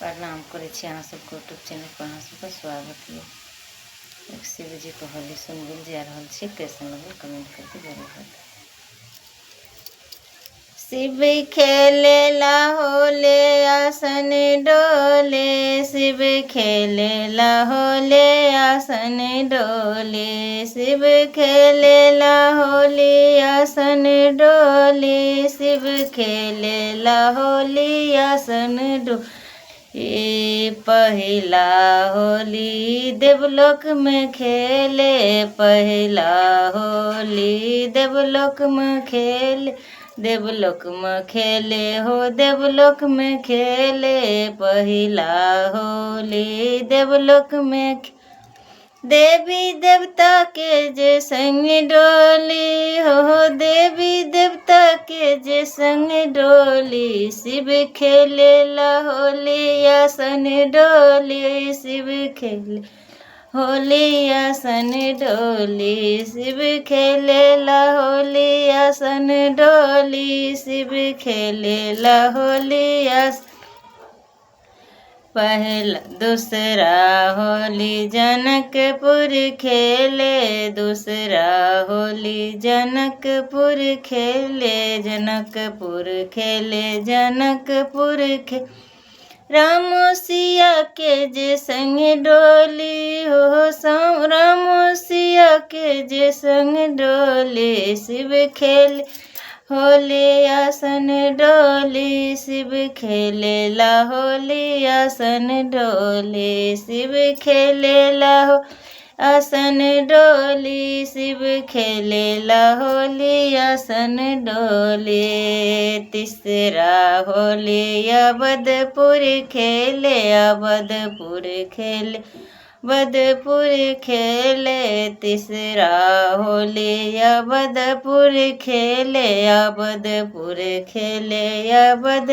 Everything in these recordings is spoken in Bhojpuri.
प्रणाम करे अहाँ सबके यूट्यूब चैनल पर अहाँ सबके स्वागत है। शिव जी को होली सुनबल जा रहा है, कैसे लगल कमेंट करके जरूर बताओ। शिव खेलेला होले आसन डोले, शिव खेलेला होले आसन डोले, शिव खेलेला होली आसन डोले, शिव खेलेला होली आसन डोले। पहला होली देवलोक में खेले, पहला होली देवलोक में खेले, देवलोक में खेले हो देवलोक में खेले, पहला होली देवलोक में देवी देवता के जे संग डोली हो, देवी देवता के जे संग डोली, शिव खेलेला होली आसन डोली, शिव खेले होली आसन डोली, शिव खेलेला होली आसन डोली, शिव खेलेला होली आसन। पहला दूसरा होली जनकपुर खेले, दूसरा होली जनकपुर खेले, जनकपुर खेले जनकपुर खे राम सिया के जे संग डोली हो, राम सिया के जे संग डोली, शिव खेले होली आसन डोली, शिव खेलेला होली आसन डोली, शिव खेलेला हो आसन डोली, शिव खेलेला होली आसन डोली। तीसरा होली अवधपुर खेले, अवधपुर खेले अवधपुर खेले, तीसरा होली अवधपुर खेले, अवधपुर खेले अवध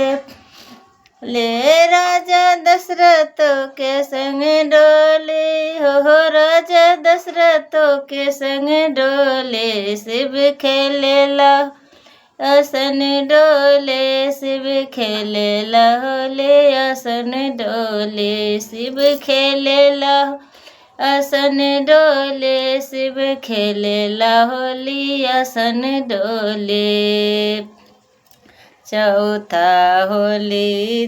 ले राजा दशरथ के संग डोले हो, राजा दशरथ के संग डोले, शिव खेलेला आसन डोले, शिव खेलेला होले आसन डोले, शिव खेलेला आसन डोले, शिव खेलेला होली आसन डोले। चौथा होली